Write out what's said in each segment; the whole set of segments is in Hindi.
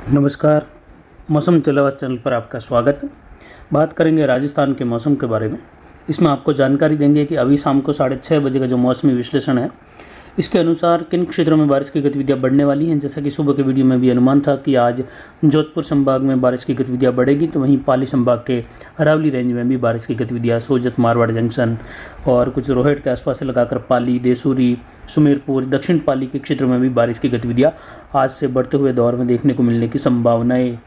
नमस्कार। मौसम चलावा चैनल पर आपका स्वागत है। बात करेंगे राजस्थान के मौसम के बारे में। इसमें आपको जानकारी देंगे कि अभी शाम को 6:30 बजे का जो मौसमी विश्लेषण है, इसके अनुसार किन क्षेत्रों में बारिश की गतिविधियां बढ़ने वाली हैं। जैसा कि सुबह के वीडियो में भी अनुमान था कि आज जोधपुर संभाग में बारिश की गतिविधियां बढ़ेगी, तो वहीं पाली संभाग के अरावली रेंज में भी बारिश की गतिविधियां सोजत, मारवाड़ जंक्शन और कुछ रोहट के आसपास से लगाकर पाली, देसूरी, सुमेरपुर, दक्षिण पाली के क्षेत्रों में भी बारिश की गतिविधियां आज से बढ़ते हुए दौर में देखने को मिलने की संभावनाएं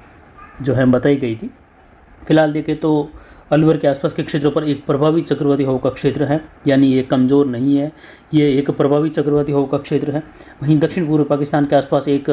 जो है बताई गई थी। फिलहाल देखें तो अलवर के आसपास के क्षेत्रों पर एक प्रभावी चक्रवाती हवा का क्षेत्र है, यानी ये कमज़ोर नहीं है, ये एक प्रभावी चक्रवाती हवा का क्षेत्र है। वहीं दक्षिण पूर्व पाकिस्तान के आसपास एक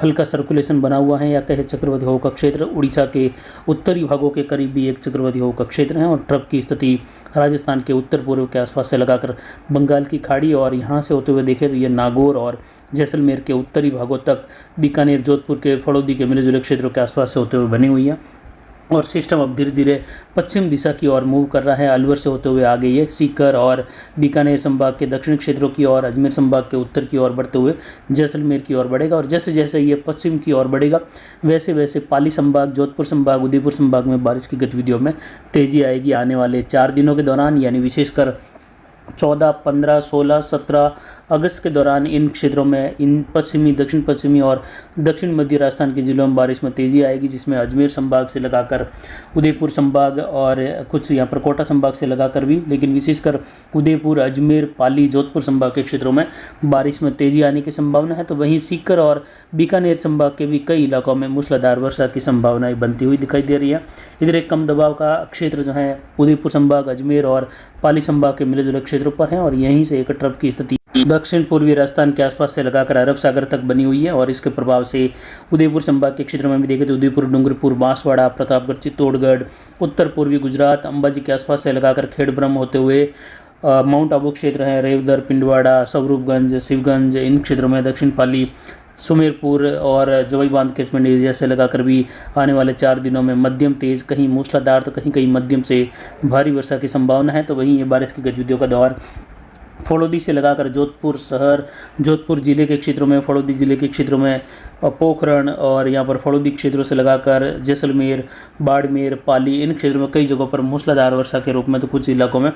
हल्का सर्कुलेशन बना हुआ है, या कहे चक्रवाती हवा का क्षेत्र। उड़ीसा के उत्तरी भागों के करीब भी एक चक्रवाती हवा का क्षेत्र है, और ट्रफ की स्थिति राजस्थान के उत्तर पूर्व के आसपास से लगाकर बंगाल की खाड़ी और यहाँ से होते हुए देखें तो ये नागौर और जैसलमेर के उत्तरी भागों तक, बीकानेर, जोधपुर के फड़ौदी के मिले जुले क्षेत्रों के आसपास से होते हुए बनी हुई है। और सिस्टम अब धीरे धीरे पश्चिम दिशा की ओर मूव कर रहा है। अलवर से होते हुए आगे ये सीकर और बीकानेर संभाग के दक्षिण क्षेत्रों की ओर, अजमेर संभाग के उत्तर की ओर बढ़ते हुए जैसलमेर की ओर बढ़ेगा। और जैसे जैसे ये पश्चिम की ओर बढ़ेगा, वैसे वैसे पाली संभाग, जोधपुर संभाग, उदयपुर संभाग में बारिश की गतिविधियों में तेजी आएगी आने वाले 4 दिनों के दौरान, यानी विशेषकर 14, 15, 16, 17 अगस्त के दौरान इन क्षेत्रों में, इन पश्चिमी, दक्षिण पश्चिमी और दक्षिण मध्य राजस्थान के जिलों में बारिश में तेज़ी आएगी, जिसमें अजमेर संभाग से लगाकर उदयपुर संभाग और कुछ यहाँ पर कोटा संभाग से लगाकर भी, लेकिन विशेषकर उदयपुर, अजमेर, पाली, जोधपुर संभाग के क्षेत्रों में बारिश में तेज़ी आने की संभावना है। तो वहीं सीकर और बीकानेर संभाग के भी कई इलाकों में मूसलाधार वर्षा की संभावनाएं बनती हुई दिखाई दे रही है। इधर एक कम दबाव का क्षेत्र जो है उदयपुर संभाग, अजमेर और पाली संभाग के मिले जुले क्षेत्रों पर है, और यहीं से एक ट्रफ की स्थिति दक्षिण पूर्वी राजस्थान के आसपास से लगाकर अरब सागर तक बनी हुई है। और इसके प्रभाव से उदयपुर संभाग के क्षेत्रों में भी देखें तो उदयपुर, डूंगरपुर, बांसवाड़ा, प्रतापगढ़, चित्तौड़गढ़, उत्तर पूर्वी गुजरात, अंबाजी के आसपास से लगाकर खेड़ब्रह्म होते हुए माउंट आबू क्षेत्र है, रेवदर, पिंडवाड़ा, स्वरूपगंज, शिवगंज, इन क्षेत्रों में दक्षिण पाली, सुमेरपुर और जवाई बांध कैचमेंट एरिया से लगाकर भी आने वाले 4 दिनों में मध्यम तेज, कहीं मूसलाधार तो कहीं कहीं मध्यम से भारी वर्षा की संभावना है। तो वहीं ये बारिश की गतिविधियों का दौर फड़ौदी से लगाकर जोधपुर शहर, जोधपुर जिले के क्षेत्रों में, फड़ौदी जिले के क्षेत्रों में पोखरण और यहाँ पर फड़ौदी क्षेत्रों से लगाकर जैसलमेर, बाड़मेर, पाली, इन क्षेत्रों में कई जगहों पर मूसलाधार वर्षा के रूप में, तो कुछ इलाकों में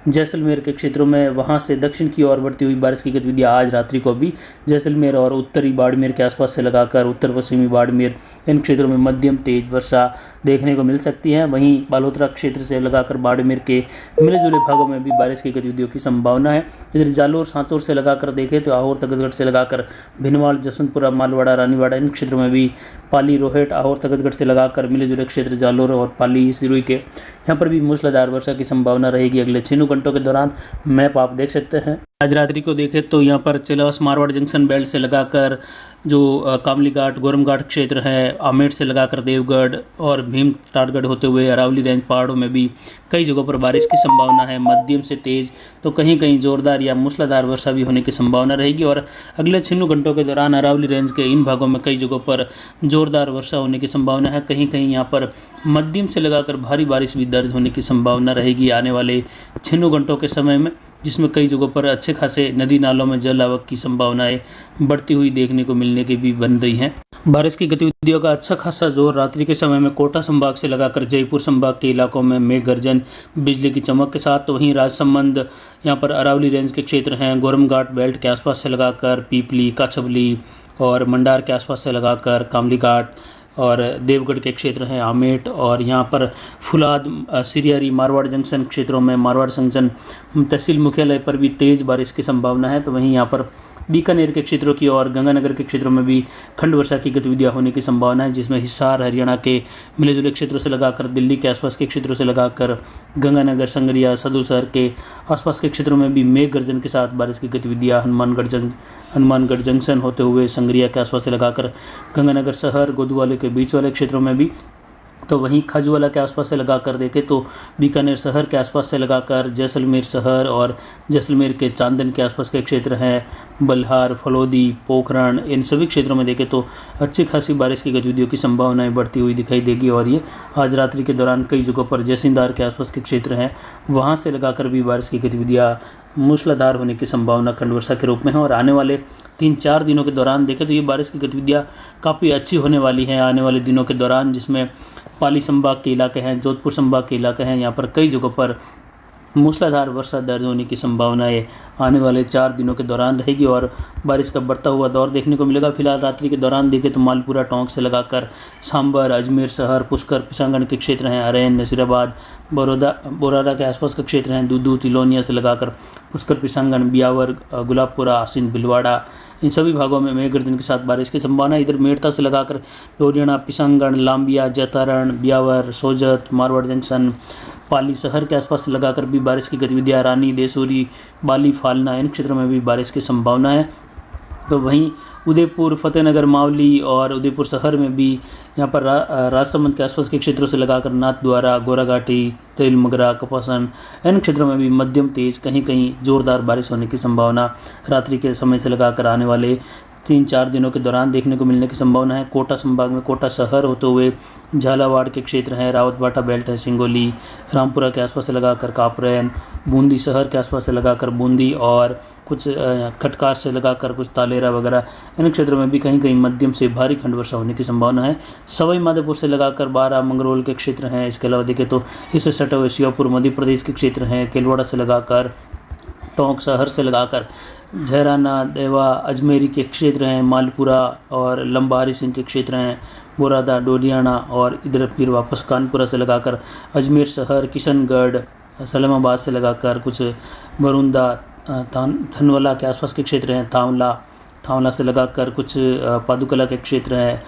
जैसलमेर के क्षेत्रों में वहाँ से दक्षिण की ओर बढ़ती हुई बारिश की गतिविधियाँ आज रात्रि को भी जैसलमेर और उत्तरी बाड़मेर के आसपास से लगाकर उत्तर पश्चिमी बाड़मेर, इन क्षेत्रों में मध्यम तेज वर्षा देखने को मिल सकती है। वहीं बालोतरा क्षेत्र से लगाकर बाड़मेर के मिले जुले भागों में भी बारिश की गतिविधियों की संभावना है। इधर जालोर, सांचौर से लगाकर देखें तो आहोर, तगतगढ़ से लगाकर भिनवाल, जसवंतपुरा, मालवाड़ा, रानीवाड़ा, इन क्षेत्रों में भी पाली, रोहट, आहोर, तगतगढ़ से लगाकर मिले जुले क्षेत्र जालोर और पाली, सिरोही के, यहाँ पर भी मूसलाधार वर्षा की संभावना रहेगी अगले 6 घंटों के दौरान। मैप आप देख सकते हैं। आज रात्रि को देखें तो यहाँ पर चिलास, मारवाड़ जंक्शन बेल्ट से लगाकर जो कामली घाट, गोरम घाट क्षेत्र है, आमेर से लगाकर देवगढ़ और भीम ताड़गढ़ होते हुए अरावली रेंज पहाड़ों में भी कई जगहों पर बारिश की संभावना है, मध्यम से तेज तो कहीं कहीं जोरदार या मूसलाधार वर्षा भी होने की संभावना रहेगी। और अगले 6 घंटों के दौरान अरावली रेंज के इन भागों में कई जगहों पर जोरदार वर्षा होने की संभावना है, कहीं कहीं यहाँ पर मध्यम से लगाकर भारी बारिश भी दर्ज होने की संभावना रहेगी आने वाले 6 घंटों के समय में, जिसमें कई जगहों पर अच्छे खासे नदी नालों में जल आवक की संभावनाएं बढ़ती हुई देखने को मिलने की भी बन रही हैं। बारिश की गतिविधियों का अच्छा खासा जोर रात्रि के समय में कोटा संभाग से लगाकर जयपुर संभाग के इलाकों में मेघ गर्जन, बिजली की चमक के साथ, तो वहीं राजसमंद, यहाँ पर अरावली रेंज के क्षेत्र हैं, गोरम घाट बेल्ट के आसपास से लगाकर पीपली, काछबली और मंडार के आसपास से लगाकर कामली घाट और देवगढ़ के क्षेत्र हैं, आमेट और यहाँ पर फुलाद, सिरियारी, मारवाड़ जंक्शन क्षेत्रों में, मारवाड़ जंक्शन तहसील मुख्यालय पर भी तेज़ बारिश की संभावना है। तो वहीं यहाँ पर बीकानेर के क्षेत्रों की और गंगानगर के क्षेत्रों में भी खंड वर्षा की गतिविधियां होने की संभावना है, जिसमें हिसार, हरियाणा के मिले जुले क्षेत्रों से लगाकर दिल्ली के आसपास के क्षेत्रों से लगाकर गंगानगर, संगरिया, सदर शहर के आसपास के क्षेत्रों में भी मेघ गर्जन के साथ बारिश की गतिविधियां हनुमानगढ़ जंक्शन होते हुए संगरिया के आसपास से लगाकर गंगानगर शहर, गोदवाले के बीच वाले क्षेत्रों में भी, तो वहीं खजुवाला के आसपास से लगाकर देखें तो बीकानेर शहर के आसपास से लगाकर जैसलमेर शहर और जैसलमेर के चांदन के आसपास के क्षेत्र हैं, बल्हार, फलौदी, पोखरण, इन सभी क्षेत्रों में देखें तो अच्छी खासी बारिश की गतिविधियों की संभावनाएं बढ़ती हुई दिखाई देगी। और ये आज रात्रि के दौरान कई जगहों पर जैसिंदार के आसपास के क्षेत्र हैं, वहाँ से लगाकर भी बारिश की गतिविधियाँ मूसलाधार होने की संभावना खंड वर्षा के रूप में है। और आने वाले 3-4 दिनों के दौरान देखें तो ये बारिश की गतिविधियाँ काफ़ी अच्छी होने वाली हैं आने वाले दिनों के दौरान, जिसमें पाली संभाग के इलाके हैं, जोधपुर संभाग के इलाके हैं, यहाँ पर कई जगहों पर मूसलाधार वर्षा दर्ज होने की संभावनाएं आने वाले 4 दिनों के दौरान रहेगी और बारिश का बढ़ता हुआ दौर देखने को मिलेगा। फिलहाल रात्रि के दौरान देखें तो मालपुरा टोंक से लगाकर सांबर, अजमेर शहर, पुष्कर, पिशांगण के क्षेत्र हैं, अरैन, नसीराबाद, बोरादा के आसपास के क्षेत्र हैं, दूदू, तिलोनिया से लगाकर पुष्कर, पिशांगण, बियावर, गुलाबपुरा, आसिन, भिलवाड़ा, इन सभी भागों में मेघ गर्जन के साथ बारिश की संभावना। इधर मेड़ता से लगाकर डोरियाना, पिशांगण, लांबिया, जतारण, बियावर, सोजत, मारवाड़ जंक्शन, पाली शहर के आसपास लगाकर भी बारिश की गतिविधियाँ, रानी, देसूरी, बाली, फालना, इन क्षेत्रों में भी बारिश की संभावना है। तो वहीं उदयपुर, फतेहनगर, मावली और उदयपुर शहर में भी यहाँ पर राजसमंद के आसपास के क्षेत्रों से लगाकर नाथद्वारा, गोराघाटी, रेल मगरा, कपासन, इन क्षेत्रों में भी मध्यम तेज कहीं कहीं जोरदार बारिश होने की संभावना रात्रि के समय से लगाकर आने वाले 3-4 दिनों के दौरान देखने को मिलने की संभावना है। कोटा संभाग में कोटा शहर होते हुए झालावाड़ के क्षेत्र हैं, रावतबाटा बेल्ट है, सिंगोली, रामपुरा के आसपास से लगाकर कापरेन, बूंदी शहर के आसपास से लगाकर बूंदी और कुछ खटकार से लगाकर कुछ तालेरा वगैरह, इन क्षेत्रों में भी कहीं कहीं मध्यम से भारी खंड वर्षा होने की संभावना है। सवाई माधोपुर से लगाकर बारा, मंगरोल के क्षेत्र हैं। इसके अलावा देखें तो इससे सटे हुए श्योपुर मध्य प्रदेश के क्षेत्र हैं, केलवाड़ा से लगाकर टोंक शहर से लगाकर झहराना, देवा, अजमेरी के क्षेत्र हैं, मालपुरा और लंबारी सिंह के क्षेत्र हैं, बोरादा, डोडियाना और इधर फिर वापस कानपुरा से लगाकर अजमेर शहर, किशनगढ़, सलेमाबाद से लगाकर कुछ बरुंदा, थनवला के आसपास के क्षेत्र हैं, थावला से लगाकर कुछ पादुकला के क्षेत्र हैं,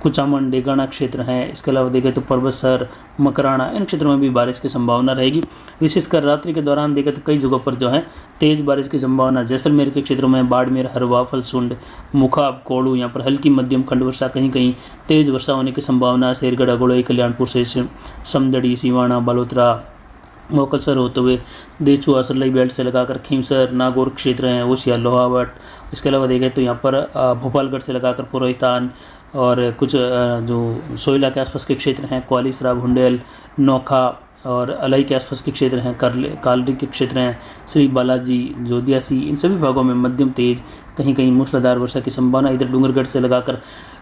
कुचामन, डेगाना क्षेत्र हैं। इसके अलावा देखें तो परबतसर, मकराना, इन क्षेत्रों में भी बारिश की संभावना रहेगी। विशेषकर रात्रि के दौरान देखें तो कई जगहों पर जो है तेज़ बारिश की संभावना जैसलमेर के क्षेत्रों में, बाड़मेर, हरवा, फलसुंड, मुखाब, कोड़ू, यहाँ पर हल्की मध्यम खंड वर्षा, कहीं कहीं तेज़ वर्षा होने की संभावना। शेरगढ़, अगुड़ई, कल्याणपुर से समदड़ी, सिवाना, बालोतरा, मोकलसर होते हुए देचू, असरलई बेल्ट से लगाकर खीमसर, नागौर क्षेत्र हैं, ओसिया, लोहावट। इसके अलावा देखें तो यहाँ पर भोपालगढ़ से लगाकर पुरोहितान और कुछ जो सोयला के आसपास के क्षेत्र हैं, क्वालिसरा, भुंडेल, नोखा और अलई के आसपास के क्षेत्र हैं, कालरी के क्षेत्र हैं, श्री बालाजी, जोधियासी, इन सभी भागों में मध्यम तेज कहीं कहीं मूसलाधार वर्षा की संभावना। इधर डूंगरगढ़ से लगाकर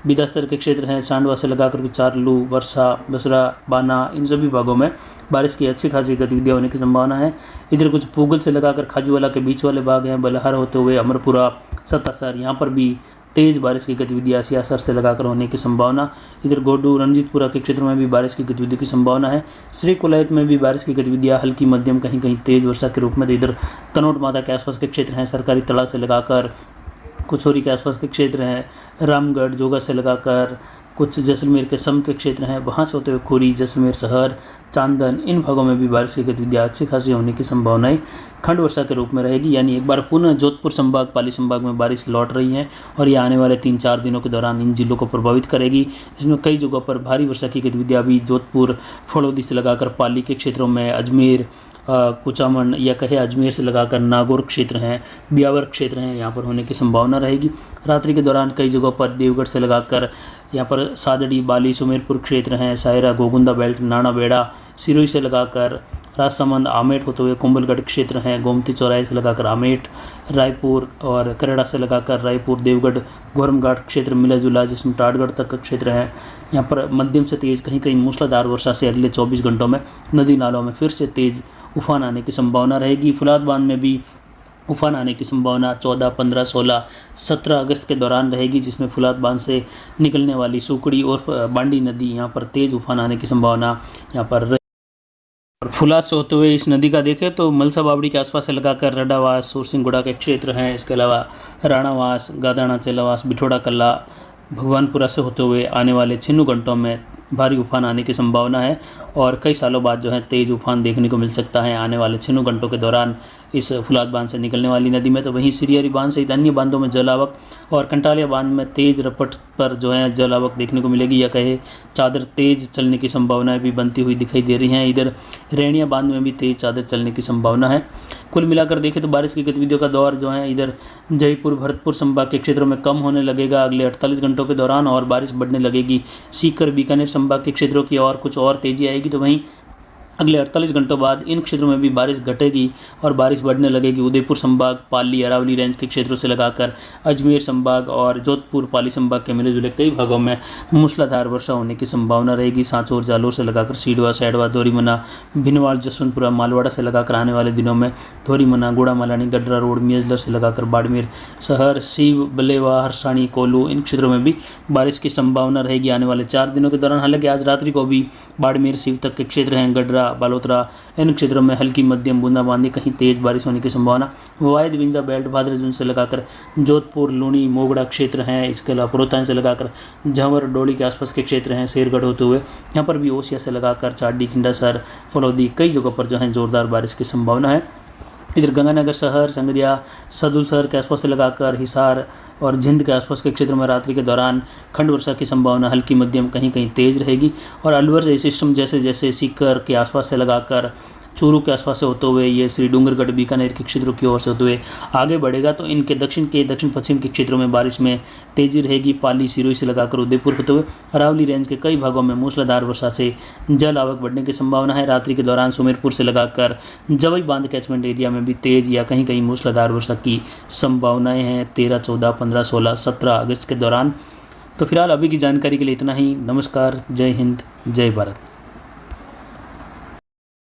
बिदास्तर के क्षेत्र हैं, सांडवा से लगाकर चारलू, वर्षा, बसरा, बाना, इन सभी भागों में बारिश की अच्छी खासी गतिविधियाँ होने की संभावना है। इधर कुछ पूगल से लगाकर खाजूवाला के बीच वाले भाग हैं, बलहार होते हुए अमरपुरा, सतासर, यहाँ पर भी तेज़ बारिश की गतिविधियाँ सियासर से लगाकर होने की संभावना। इधर गोडू, रंजीतपुरा के क्षेत्र में भी बारिश की गतिविधि की संभावना है। श्री कुलायत में भी बारिश की गतिविधियाँ हल्की मध्यम कहीं कहीं तेज़ वर्षा के रूप में। तो इधर तनोट माता के आसपास के क्षेत्र हैं, सरकारी तला से लगाकर कुछोरी के आसपास के क्षेत्र हैं, रामगढ़, जोगा से लगाकर कुछ जैसलमेर के सम के क्षेत्र हैं, वहाँ से होते हुए खोरी, जैसलमेर शहर, चांदन, इन भागों में भी बारिश की गतिविधियाँ अच्छी खासी होने की संभावनाएं खंड वर्षा के रूप में रहेगी। यानी एक बार पुनः जोधपुर संभाग, पाली संभाग में बारिश लौट रही है और ये आने वाले 3-4 दिनों के दौरान इन जिलों को प्रभावित करेगी। इसमें कई जगहों पर भारी वर्षा की गतिविधियाँ भी जोधपुर, फड़ौदी से लगाकर पाली के क्षेत्रों में, अजमेर, कुचामन या कहे अजमेर से लगाकर नागौर क्षेत्र हैं, बियावर क्षेत्र हैं, यहाँ पर होने की संभावना रहेगी। रात्रि के दौरान कई जगहों पर देवगढ़ से लगाकर यहाँ पर सादड़ी, बाली, सुमेरपुर क्षेत्र हैं, सायरा, गोगुंदा बेल्ट, नाना बेड़ा, सिरोही से लगाकर राजसमंद, आमेट होते हुए कुंभलगढ़ क्षेत्र हैं, गोमती चौराहे से लगाकर आमेट, रायपुर और करेड़ा से लगाकर रायपुर, देवगढ़, गोरमघाट क्षेत्र मिला जुला जिसमें टाटगढ़ तक का क्षेत्र है। यहाँ पर मध्यम से तेज़ कहीं कहीं मूसलाधार वर्षा से अगले 24 घंटों में नदी नालों में फिर से तेज़ उफान आने की संभावना रहेगी। फुलाद बांध में भी उफान आने की संभावना 14, 15, 16, 17 अगस्त के दौरान रहेगी, जिसमें फुलाद बांध से निकलने वाली सुकड़ी और बांडी नदी यहाँ पर तेज़ उफान आने की संभावना यहाँ पर। फुलाद से होते हुए इस नदी का देखें तो मलसा बावड़ी के आसपास से लगाकर रडावास, सुरसिंगुड़ा के क्षेत्र हैं। इसके अलावा राणावास, गादाना, चेलावास, बिठोड़ा कल्ला, भगवानपुरा से होते हुए आने वाले 6 घंटों में भारी उफान आने की संभावना है और कई सालों बाद जो है तेज़ उफान देखने को मिल सकता है आने वाले 6 घंटों के दौरान इस फुलाद बांध से निकलने वाली नदी में। तो वहीं सिरियरी बांध सहित अन्य बांधों में जल आवक और कंटालिया बांध में तेज़ रपट पर जो है जल आवक देखने को मिलेगी या कहे चादर तेज़ चलने की संभावनाएं भी बनती हुई दिखाई दे रही हैं। इधर रेणिया बांध में भी तेज़ चादर चलने की संभावना है। कुल मिलाकर देखें तो बारिश की गतिविधियों का दौर जो है इधर जयपुर, भरतपुर संभाग के क्षेत्रों में कम होने लगेगा अगले 48 घंटों के दौरान और बारिश बढ़ने लगेगी। सीकर, बीकानेर संभाग के क्षेत्रों की और कुछ और तेज़ी आएगी। तो वहीं अगले 48 घंटों बाद इन क्षेत्रों में भी बारिश घटेगी और बारिश बढ़ने लगेगी। उदयपुर संभाग, पाली, अरावली रेंज के क्षेत्रों से लगाकर अजमेर संभाग और जोधपुर, पाली संभाग के मिले जुले कई भागों में मूसलाधार वर्षा होने की संभावना रहेगी। सांचौर, जालोर से लगाकर सीडवा, सैडवा, धोरीमना, भिनवाल, जसवंतपुरा, मालवाड़ा से लगाकर आने वाले दिनों में धोरीमना, गुड़ामालानी, गडरा रोड, मियजलर से लगाकर बाड़मेर शहर, सीव, बलेवा, हरसाणी, कोल्लू, इन क्षेत्रों में भी बारिश की संभावना रहेगी आने वाले 4 दिनों के दौरान। हालांकि आज रात्रि को भी बाड़मेर, सीव तक के क्षेत्र हैं, गडरा, बालोतरा, इन क्षेत्रों में हल्की मध्यम बूंदाबांदी, कहीं तेज बारिश होने की संभावना। वायद, विंजा बेल्ट, भादरा जोन से लगाकर जोधपुर, लूनी, मोगड़ा क्षेत्र हैं। इसके अलावा पुरोतान से लगाकर झावर, डोली के आसपास के क्षेत्र हैं, शेरगढ़ होते हुए यहाँ पर भी ओसिया से लगाकर चाडी, खिंडासर, फलौदी, कई जगहों पर जो है जोरदार बारिश की संभावना है। इधर गंगानगर शहर, संगरिया, सदुल शहर के आसपास से लगाकर हिसार और जिंद के आसपास के क्षेत्रों में रात्रि के दौरान खंड वर्षा की संभावना हल्की मध्यम, कहीं कहीं तेज रहेगी। और अलवर से सिस्टम जैसे जैसे सीकर के आसपास से लगाकर चूरू के आसपास से होते हुए ये श्री डूंगरगढ़, बीकानेर के क्षेत्रों की ओर से होते हुए आगे बढ़ेगा तो इनके दक्षिण पश्चिम के क्षेत्रों में बारिश में तेजी रहेगी। पाली, सिरोही से लगाकर उदयपुर होते हुए अरावली रेंज के कई भागों में मूसलाधार वर्षा से जल आवक बढ़ने की संभावना है। रात्रि के दौरान सुमेरपुर से लगाकर जवई बांध कैचमेंट एरिया में भी तेज या कहीं कहीं मूसलाधार वर्षा की संभावनाएं हैं 13, 14, 15, 16, 17 अगस्त के दौरान। तो फिलहाल अभी की जानकारी के लिए इतना ही। नमस्कार, जय हिंद, जय भारत।